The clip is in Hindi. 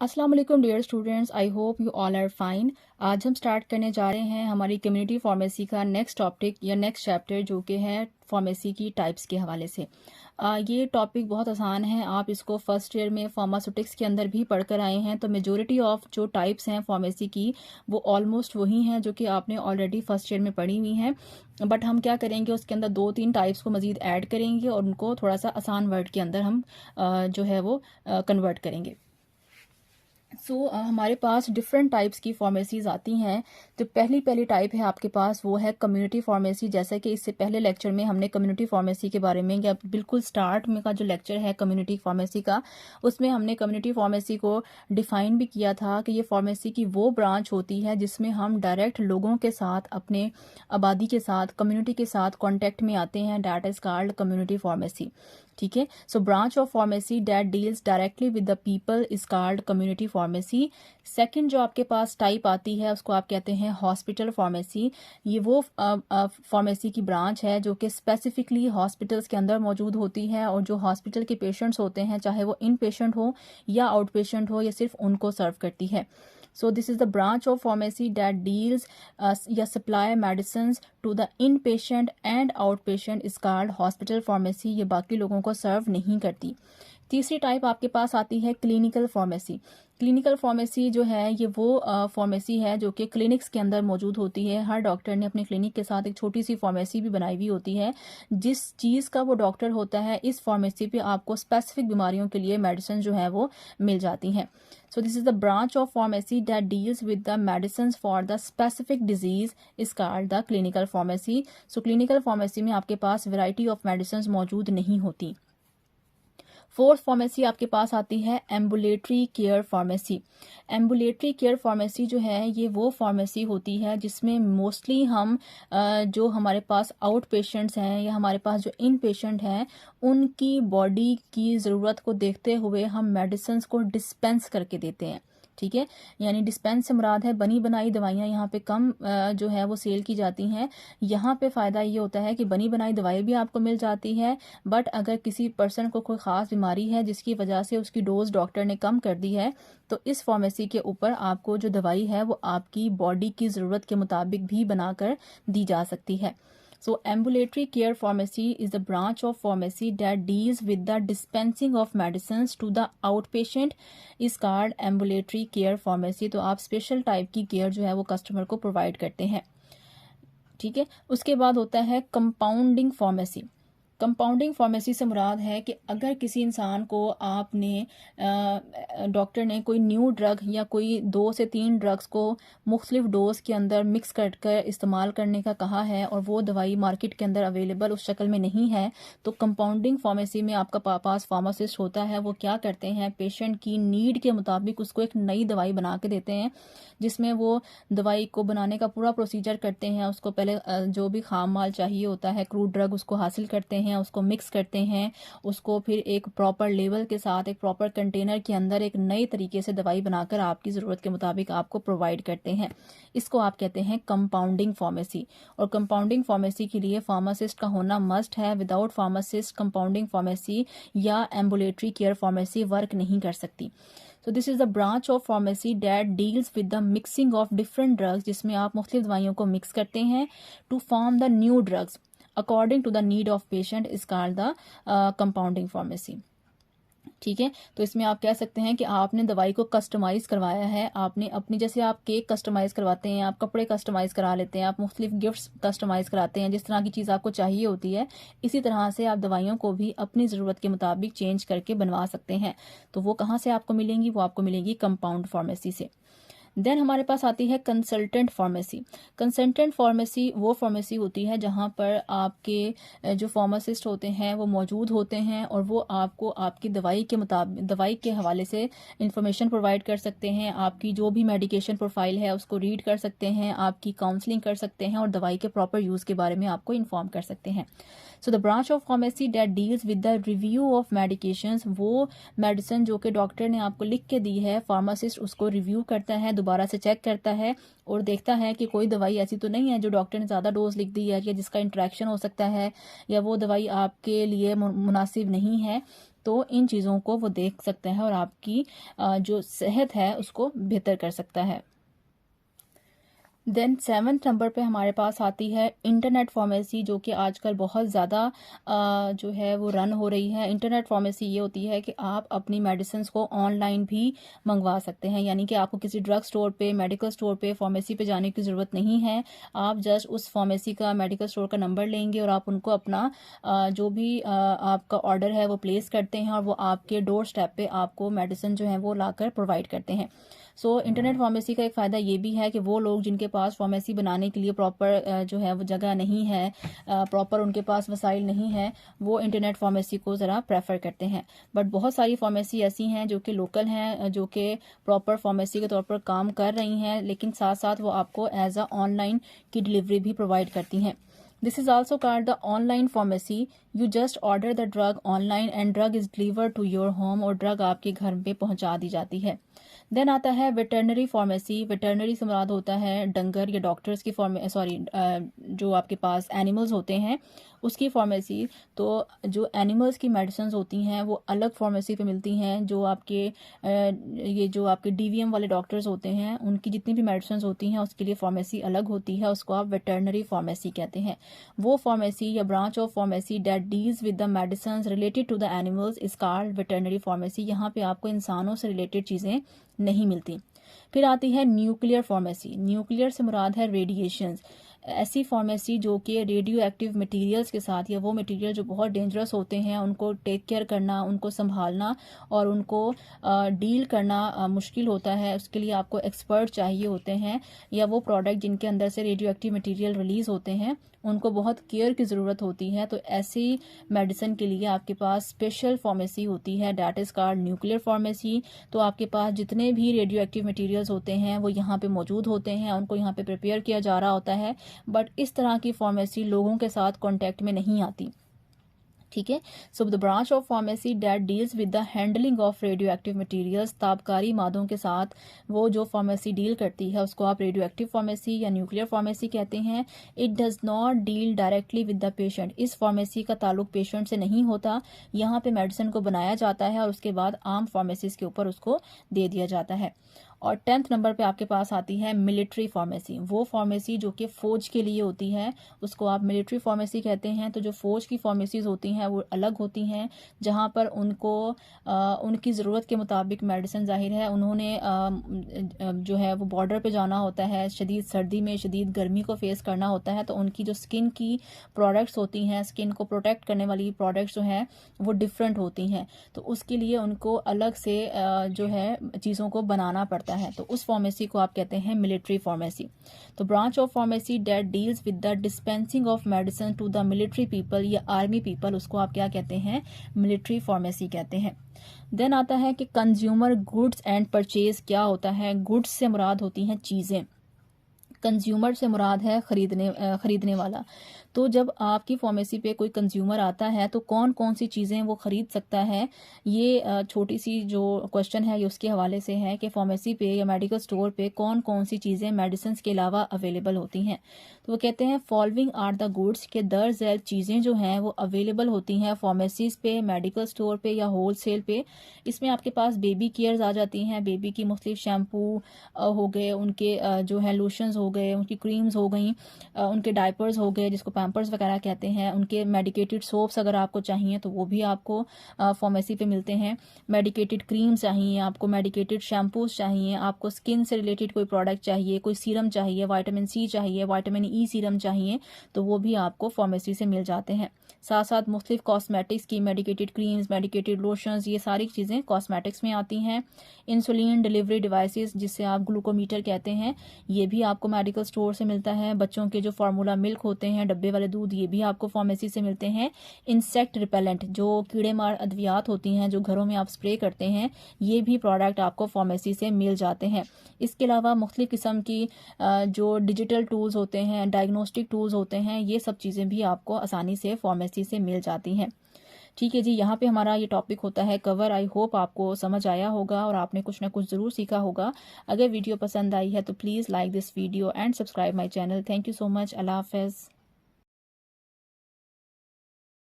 अस्सलाम वालेकुम dear students, I hope you all are fine. आज हम स्टार्ट करने जा रहे हैं हमारी कम्युनिटी फार्मेसी का नेक्स्ट टॉपिक या नेक्स्ट चैप्टर, जो कि है फार्मेसी की टाइप्स के हवाले से। ये टॉपिक बहुत आसान है, आप इसको फर्स्ट ईयर में फार्मास्यूटिक्स के अंदर भी पढ़कर आए हैं। तो मेजॉरिटी ऑफ जो टाइप्स हैं फार्मेसी की वो ऑलमोस्ट वही हैं जो कि आपने ऑलरेडी फर्स्ट ईयर में पढ़ी हुई हैं। बट हम क्या करेंगे, उसके अंदर 2-3 टाइप्स को मज़ीद ऐड करेंगे और उनको थोड़ा सा आसान वर्ड के अंदर हम जो है वो कन्वर्ट करेंगे। हमारे पास डिफरेंट टाइप्स की फार्मेसीज़ आती हैं। तो पहली टाइप है आपके पास, वो है कम्युनिटी फार्मेसी। जैसा कि इससे पहले लेक्चर में हमने कम्युनिटी फार्मेसी के बारे में, या बिल्कुल स्टार्ट में का जो लेक्चर है कम्युनिटी फार्मेसी का, उसमें हमने कम्युनिटी फार्मेसी को डिफ़ाइन भी किया था कि ये फार्मेसी की वो ब्रांच होती है जिसमें हम डायरेक्ट लोगों के साथ, अपने आबादी के साथ, कम्युनिटी के साथ कॉन्टेक्ट में आते हैं। That is called community pharmacy. ठीक है, so branch of pharmacy that deals directly with the people is called community pharmacy. Second जो आपके पास टाइप आती है उसको आप कहते हैं हॉस्पिटल फार्मेसी। ये वो फार्मेसी की ब्रांच है जो कि स्पेसिफिकली हॉस्पिटल्स के अंदर मौजूद होती है, और जो हॉस्पिटल के पेशेंट्स होते हैं, चाहे वो इन पेशेंट हो या आउट पेशेंट हो, या सिर्फ उनको सर्व करती है। So this is the branch of pharmacy that deals या supply medicines to the inpatient and outpatient is called hospital pharmacy। ये बाकी लोगों को सर्व नहीं करती। तीसरी टाइप आपके पास आती है क्लिनिकल फार्मेसी। क्लिनिकल फार्मेसी जो है ये वो फार्मेसी है जो कि क्लिनिक्स के अंदर मौजूद होती है। हर डॉक्टर ने अपने क्लिनिक के साथ एक छोटी सी फार्मेसी भी बनाई हुई होती है। जिस चीज़ का वो डॉक्टर होता है, इस फार्मेसी पे आपको स्पेसिफिक बीमारियों के लिए मेडिसिन जो है वो मिल जाती हैं। So this is the branch of pharmacy that deals with the medicines for the specific disease is called the clinical pharmacy। So clinical pharmacy में आपके पास variety of medicines मौजूद नहीं होती। फोर्थ फार्मेसी आपके पास आती है ambulatory care pharmacy. Ambulatory care pharmacy जो है ये वो फार्मेसी होती है जिसमें मोस्टली हम जो हमारे पास आउट पेशेंट्स हैं या हमारे पास जो इन पेशेंट हैं, उनकी बॉडी की ज़रूरत को देखते हुए हम मेडिसिन को डिस्पेंस करके देते हैं। ठीक है, यानी डिस्पेंस से मुराद है बनी बनाई दवाइयाँ यहाँ पे कम जो है वो सेल की जाती हैं। यहाँ पे फ़ायदा ये होता है कि बनी बनाई दवाई भी आपको मिल जाती है, बट अगर किसी पर्सन को कोई ख़ास बीमारी है जिसकी वजह से उसकी डोज डॉक्टर ने कम कर दी है, तो इस फार्मेसी के ऊपर आपको जो दवाई है वो आपकी बॉडी की ज़रूरत के मुताबिक भी बनाकर दी जा सकती है। So ambulatory care pharmacy is the branch of pharmacy that deals with the dispensing of medicines to the outpatient is called ambulatory care pharmacy। तो आप स्पेशल टाइप की केयर जो है वो कस्टमर को प्रोवाइड करते हैं। ठीक है, उसके बाद होता है कंपाउंडिंग फार्मेसी। कंपाउंडिंग फार्मेसी से मुराद है कि अगर किसी इंसान को आपने डॉक्टर ने कोई न्यू ड्रग या कोई 2 से 3 ड्रग्स को मुख्तलिफ डोज के अंदर मिक्स कर इस्तेमाल करने का कहा है, और वो दवाई मार्केट के अंदर अवेलेबल उस शक्ल में नहीं है, तो कंपाउंडिंग फार्मेसी में आपका पास फार्मासिस्ट होता है। वो क्या करते हैं, पेशेंट की नीड के मुताबिक उसको एक नई दवाई बना के देते हैं, जिसमें वो दवाई को बनाने का पूरा प्रोसीजर करते हैं। उसको पहले जो भी खाम माल चाहिए होता है, क्रूड ड्रग, उसको हासिल करते हैं, उसको मिक्स करते हैं, उसको फिर एक प्रॉपर लेवल के साथ एक प्रॉपर कंटेनर के अंदर एक नए तरीके से दवाई बनाकर आपकी ज़रूरत के मुताबिक आपको प्रोवाइड करते हैं। इसको आप कहते हैं कंपाउंडिंग फार्मेसी। और कंपाउंडिंग फार्मेसी के लिए फार्मासिस्ट का होना मस्ट है। विदाउट फार्मासिस्ट कंपाउंडिंग फार्मेसी या एम्बुलेटरी केयर फार्मेसी वर्क नहीं कर सकती। So this is the branch of pharmacy that deals with the mixing of different drugs, जिसमें आप मुख्तलिफ दवाइयों को मिक्स करते हैं to form the new drugs according to the need of patient is called the compounding pharmacy। ठीक है, तो इसमें आप कह सकते हैं कि आपने दवाई को कस्टमाइज़ करवाया है। आपने अपनी, जैसे आप केक कस्टमाइज़ करवाते हैं, आप कपड़े कस्टमाइज़ करा लेते हैं, आप मुख्तलिफ गिफ्ट्स कस्टमाइज़ कराते हैं, जिस तरह की चीज़ आपको चाहिए होती है, इसी तरह से आप दवाइयों को भी अपनी ज़रूरत के मुताबिक चेंज करके बनवा सकते हैं। तो वो कहाँ से आपको मिलेंगी, वो आपको मिलेगी कंपाउंड फार्मेसी से। देन हमारे पास आती है कंसल्टेंट फार्मेसी। कंसल्टेंट फार्मेसी वो फार्मेसी होती है जहाँ पर आपके जो फार्मासिस्ट होते हैं वो मौजूद होते हैं, और वो आपको आपकी दवाई के मुताबिक, दवाई के हवाले से इंफॉर्मेशन प्रोवाइड कर सकते हैं। आपकी जो भी मेडिकेशन प्रोफाइल है उसको रीड कर सकते हैं, आपकी काउंसलिंग कर सकते हैं, और दवाई के प्रॉपर यूज़ के बारे में आपको इन्फॉर्म कर सकते हैं। सो the branch of pharmacy date deals with the review of medications, वो मेडिसिन जो कि डॉक्टर ने आपको लिख के दी है, फार्मासिस्ट उसको रिव्यू करता है, दोबारा से चेक करता है और देखता है कि कोई दवाई ऐसी तो नहीं है जो डॉक्टर ने ज़्यादा डोज लिख दी है, या जिसका इंटरेक्शन हो सकता है, या वो दवाई आपके लिए मुनासिब नहीं है। तो इन चीज़ों को वो देख सकते हैं और आपकी जो सेहत है उसको बेहतर कर सकता है। देन 7th नंबर पे हमारे पास आती है इंटरनेट फार्मेसी, जो कि आजकल बहुत ज़्यादा जो है वो रन हो रही है। इंटरनेट फार्मेसी ये होती है कि आप अपनी मेडिसिन को ऑनलाइन भी मंगवा सकते हैं, यानी कि आपको किसी ड्रग स्टोर पे, मेडिकल स्टोर पे, फार्मेसी पे जाने की ज़रूरत नहीं है। आप जस्ट उस फार्मेसी का, मेडिकल स्टोर का नंबर लेंगे और आप उनको अपना जो भी आपका ऑर्डर है वो प्लेस करते हैं और वो आपके डोर स्टेप पे आपको मेडिसिन जो है वो लाकर प्रोवाइड करते हैं। सो इंटरनेट फार्मेसी का एक फ़ायदा ये भी है कि वो लोग जिनके पास फार्मेसी बनाने के लिए प्रॉपर जो है वो जगह नहीं है, प्रॉपर उनके पास वसाइल नहीं है, वो इंटरनेट फार्मेसी को ज़रा प्रेफर करते हैं। बट बहुत सारी फार्मेसी ऐसी हैं जो कि लोकल हैं, जो कि प्रॉपर फार्मेसी के तौर पर काम कर रही हैं, लेकिन साथ साथ वो आपको एज अ ऑनलाइन की डिलीवरी भी प्रोवाइड करती हैं। This is also called the online pharmacy. You just order the drug online and drug is delivered to your home, और ड्रग आपके घर पे पहुंचा दी जाती है। देन आता है वेटरनरी फार्मेसी। वेटरनरी से मुराद होता है डंगर या डॉक्टर्स की जो आपके पास एनिमल्स होते हैं उसकी फार्मेसी। तो जो एनिमल्स की मेडिसिन होती हैं वो अलग फार्मेसी पे मिलती हैं। जो आपके ये जो आपके DVM वाले डॉक्टर्स होते हैं उनकी जितनी भी मेडिसिन होती हैं उसके लिए फार्मेसी अलग होती है, उसको आप वेटरनरी फार्मेसी कहते हैं। वो फार्मेसी या branch of pharmacy that deals with the medicine related to the animals is called veterinary pharmacy. यहाँ पे आपको इंसानों से रिलेटेड चीज़ें नहीं मिलती। फिर आती है न्यूक्लियर फार्मेसी। न्यूक्लियर से मुराद है रेडिएशंस। ऐसी फार्मेसी जो कि रेडियो एक्टिव मटीरियल्स के साथ, या वो मटीरियल जो बहुत डेंजरस होते हैं उनको टेक केयर करना, उनको संभालना और उनको डील करना मुश्किल होता है, उसके लिए आपको एक्सपर्ट चाहिए होते हैं। या वो प्रोडक्ट जिनके अंदर से रेडियो एक्टिव मटीरियल रिलीज होते हैं उनको बहुत केयर की ज़रूरत होती है, तो ऐसी मेडिसिन के लिए आपके पास स्पेशल फार्मेसी होती है, that is called nuclear pharmacy. तो आपके पास जितने भी रेडियो एक्टिव मटीरियल्स होते हैं वो यहाँ पे मौजूद होते हैं, उनको यहाँ पे प्रिपेयर किया जा रहा होता है। बट इस तरह की फार्मेसी लोगों के साथ कॉन्टैक्ट में नहीं आती। ठीक है। So the branch of pharmacy that deals with the handling of radioactive materials, ताबकारी मादों के साथ वो जो फार्मेसी डील करती है उसको आप रेडियो एक्टिव फार्मेसी या न्यूक्लियर फार्मेसी कहते हैं। It does not deal directly with the patient. इस फार्मेसी का ताल्लुक पेशेंट से नहीं होता। यहाँ पे मेडिसिन को बनाया जाता है और उसके बाद आम फार्मेसीज के ऊपर उसको दे दिया जाता है। और 10th नंबर पे आपके पास आती है मिलिट्री फार्मेसी। वो फार्मेसी जो कि फ़ौज के लिए होती है उसको आप मिलिट्री फार्मेसी कहते हैं। तो जो फ़ौज की फार्मेसीज़ होती हैं वो अलग होती हैं, जहाँ पर उनको उनकी ज़रूरत के मुताबिक मेडिसिन, ज़ाहिर है उन्होंने जो है वो बॉर्डर पे जाना होता है, शदीद सर्दी में शदीद गर्मी को फेस करना होता है, तो उनकी जो स्किन की प्रोडक्ट्स होती हैं, स्किन को प्रोटेक्ट करने वाली प्रोडक्ट्स जो हैं वो डिफरेंट होती हैं। तो उसके लिए उनको अलग से जो है चीज़ों को बनाना पड़ता है, तो उस फार्मेसी को आप कहते हैं मिलिट्री फार्मेसी। तो branch of pharmacy that deals with the dispensing of medicine to the military people या आर्मी पीपल, उसको आप क्या कहते हैं? मिलिट्री फार्मेसी कहते हैं। देन आता है कि कंज्यूमर गुड्स एंड परचेज। क्या होता है? गुड्स से मुराद होती हैं चीज़ें, कंज्यूमर से मुराद है खरीदने वाला। तो जब आपकी फार्मेसी पे कोई कंज्यूमर आता है तो कौन कौन सी चीज़ें वो ख़रीद सकता है, ये छोटी सी जो क्वेश्चन है ये उसके हवाले से है कि फार्मेसी पे या मेडिकल स्टोर पे कौन कौन सी चीज़ें मेडिसिन के अलावा अवेलेबल होती हैं। तो वो कहते हैं फॉलोइंग आर द गुड्स, के दर झैल चीज़ें जो हैं वो अवेलेबल होती हैं फार्मेसीज़ पे, मेडिकल स्टोर पे या होल सेल पे। इसमें आपके पास बेबी केयर्स आ जाती हैं, बेबी की मुख्तलिफ शैम्पू हो गए, उनके जो है लोशंस हो गए, उनकी क्रीम्स हो गई, उनके डायपर्स हो गए जिसको पैम्पर्स वगैरह कहते हैं, उनके मेडिकेटेड सोप्स अगर आपको चाहिए तो वो भी आपको फार्मेसी पे मिलते हैं। मेडिकेटेड क्रीम चाहिए आपको, मेडिकेटेड शैम्पूज चाहिए आपको, स्किन से रिलेटेड कोई प्रोडक्ट चाहिए, कोई सीरम चाहिए, विटामिन C चाहिए, विटामिन E सीरम चाहिए, तो वो भी आपको फार्मेसी से मिल जाते हैं। साथ साथ मुख्तलिफ कॉस्मेटिक्स की मेडिकेटेड क्रीम्स, मेडिकेटेड लोशंस, ये सारी चीज़ें कॉस्मेटिक्स में आती हैं। इंसुलिन डिलीवरी डिवाइसेस जिससे आप ग्लूकोमीटर कहते हैं, ये भी आपको मेडिकल स्टोर से मिलता है। बच्चों के जो फार्मूला मिल्क होते हैं, डब्बे वाले दूध, ये भी आपको फार्मेसी से मिलते हैं। इंसेक्ट रिपेलेंट, जो कीड़े मार अद्वियात होती हैं जो घरों में आप स्प्रे करते हैं, ये भी प्रोडक्ट आपको फार्मेसी से मिल जाते हैं। इसके अलावा मुख्तलिफ किस्म की जो डिजिटल टूल्स होते हैं, डायग्नोस्टिक टूल्स होते हैं, ये सब चीज़ें भी आपको आसानी से फार्मेसी से मिल जाती हैं। ठीक है जी, यहाँ पे हमारा ये टॉपिक होता है कवर। आई होप आपको समझ आया होगा और आपने कुछ ना कुछ ज़रूर सीखा होगा। अगर वीडियो पसंद आई है तो please like this video and subscribe my channel. Thank you so much. Allah हाफ़िज़।